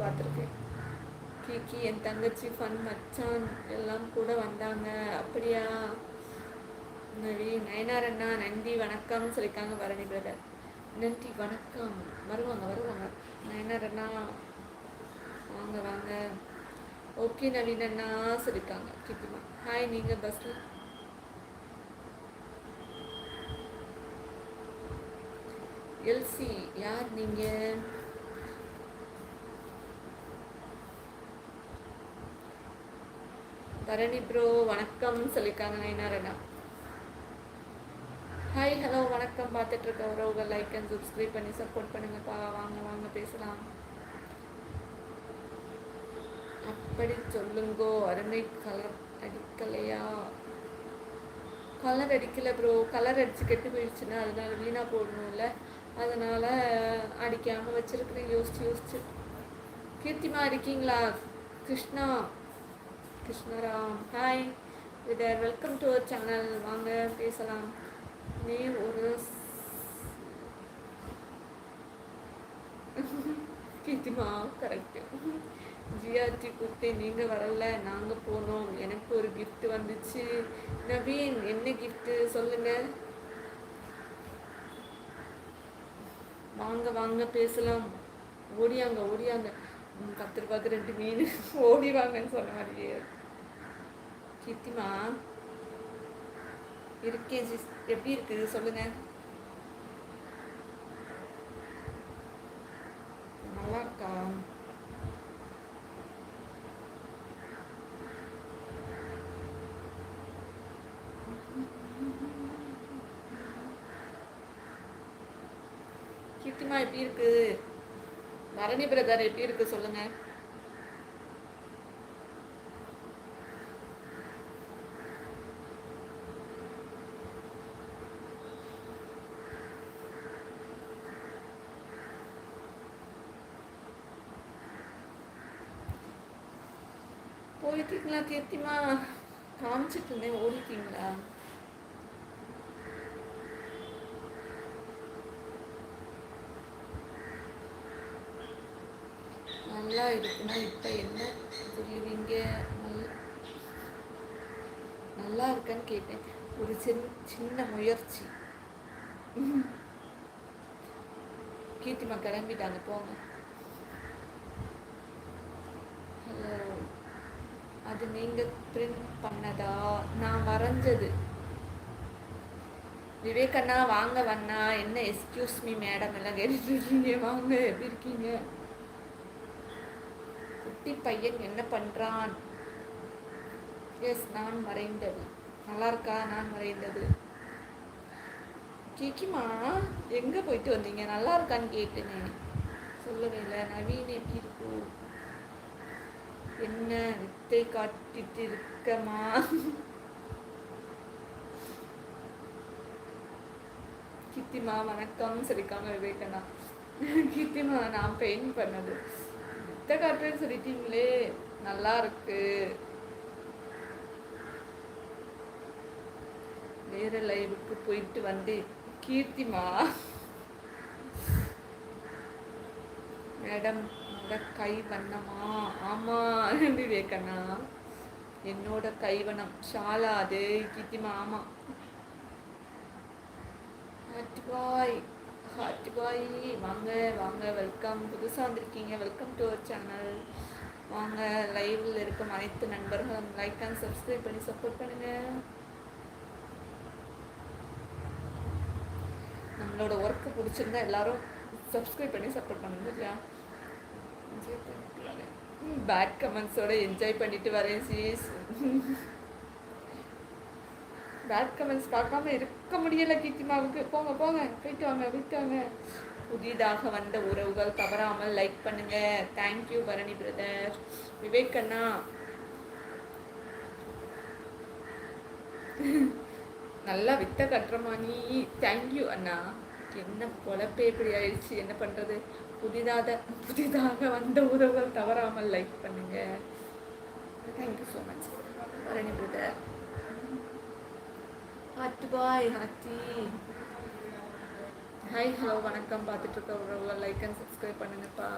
பார்த்துருக்கேன். கீக்கி என் தங்கச்சி ஃபன் மச்சான் எல்லாம் கூட வந்தாங்க. அப்படியா? நயனார் அண்ணா நன்றி வணக்கம் சொல்லியிருக்காங்க. பரணி பிரதர் நன்றி வணக்கம். வருவாங்க நயனார் அண்ணா வாங்க வாங்க. ஓகே நவீன் அண்ணா சொல்லியிருக்காங்க. கீர்த்திமா ஹாய். நீங்கள் பஸ்ஸில் எல்சி யார் நீங்கள்? பரணி ப்ரோ வணக்கம் சொல்லியிருக்காங்க. நயனாரண்ணா ஹாய் ஹலோ வணக்கம். பார்த்துட்டு இருக்க உறவுகள் லைக் அண்ட் சப்ஸ்கிரைப் பண்ணி சப்போர்ட் பண்ணுங்கப்பா. வாங்க வாங்க பேசலாம். அப்படி சொல்லுங்கோ. அருமை கலர் அடிக்கலையா? கலர் அடிக்கல ப்ரோ. கலர் அடிச்சு கெட்டு போயிடுச்சுன்னா அதனால வீணாக போடணும்ல, அதனால் அடிக்காமல் வச்சுருக்கிறேன் யோசிச்சு. கீர்த்திமா இருக்கீங்களா? கிருஷ்ணராம் ஹாய் விதர் வெல்கம் டு அவர் சேனல். வாங்க பேசலாம். நீ ஒரு கீர்த்திமா கரெக்டு. ஜிஆர்டி கொடுத்து நீங்கள் வரல, நாங்கள் போனோம். எனக்கு ஒரு கிஃப்ட் வந்துச்சு. நவீன் என்ன கிஃப்ட்டு சொல்லுங்கள். வாங்க வாங்க பேசலாம். ஓடியாங்க 10 ரூபாய்க்கு 2 மீன் ஓடி வாங்கன்னு சொன்ன மாதிரியே. கீர்த்திமா இருக்கேன் சிஸ். எப்படி இருக்குது சொல்லுங்க. நல்லா இருக்கா? கீர்த்திமா எப்படி இருக்கு? பரணி பிரதர் எப்படி இருக்கு சொல்லுங்க. போயிட்டீங்களா கீர்த்திமா? காமிச்சிட்டு இருந்தேன், ஓடிட்டீங்களா? நல்லா இருக்குன்னா இப்போ என்ன சொல்லுவீங்க? நல்லா இருக்கான்னு கேட்டேன். ஒரு சின்ன முயற்சி. கீர்த்திமா கிளம்பிட்டாங்க, போங்க. ஹலோ, அது நீங்கள் பிரிண்ட் பண்ணதா? நான் வரைஞ்சது. விவேகண்ணா வாங்க வண்ணா. என்ன எக்ஸ்கியூஸ் மீ மேடம் எல்லாம் கேட்டுட்டு இருக்கீங்க. வாங்க, எப்படி இருக்கீங்க? குட்டி பையன் என்ன பண்ணுறான்? எஸ், நான் வரைந்தது. நல்லா இருக்கா நான் வரைந்தது? கீக்கிமா எங்கே போயிட்டு வந்தீங்க? நல்லா இருக்கான்னு கேட்டுனே சொல்லவே இல்லை. நவீன் எப்படி இருக்கும்? என்ன வித்தை காட்டிட்டு இருக்கமா? கீர்த்திமா வணக்கம் சரிக்காம விவேகண்ணா. கீர்த்திமா நான் பெயிண்ட் பண்ணது. வித்தை காட்டுறேன்னு சொல்லிட்டீங்களே, நல்லா இருக்கு. வேற லைவுக்கு போயிட்டு வந்து கீர்த்திமா மேடம் கை வண்ணமா? ஆமா விவேகண்ணா, என்னோட கைவண்ணம் ஷாலா அது. கீர்த்திமா ஆமா. ஹாட்டிபாய் வாங்க வாங்க, வெல்கம். புதுசாக வந்திருக்கீங்க, வெல்கம் டு அவர் சேனல். வாங்க, லைவில் இருக்கும் அனைத்து நண்பர்களும் லைக் அண்ட் சப்ஸ்கிரைப் பண்ணி சப்போர்ட் பண்ணுங்க. நம்மளோட ஒர்க்கு பிடிச்சிருந்தா எல்லாரும் சப்ஸ்கிரைப் பண்ணி சப்போர்ட் பண்ணுங்க இல்லையா? பேட் கமெண்ட்ஸோட என்ஜாய் பண்ணிட்டு வரேன் சீஸ். பேட் கமெண்ட்ஸ் பார்க்காம இருக்க முடியல கீர்த்திமாவுக்கு. போங்க போங்க, போயிட்டு வாங்க. புதிதாக வந்த உறவுகள் தவறாமல் லைக் பண்ணுங்க. Thank you Bharani brother. விவேக் அண்ணா நல்லா வித்த கட்டுறமா நீ. தேங்க்யூ அண்ணா. என்ன பொழப்பே இப்படி ஆயிடுச்சு, என்ன பண்ணுறது? புதிதாக வந்த உறவுகள் தவறாமல் லைக் பண்ணுங்க. Thank you so much Bharani brother. Bye ஹாத்தி. ஹாய் ஹலோ வணக்கம். பார்த்துட்டு இருக்க உறவுகள் லைக் அண்ட் சப்ஸ்கிரைப் பண்ணுங்கப்பா.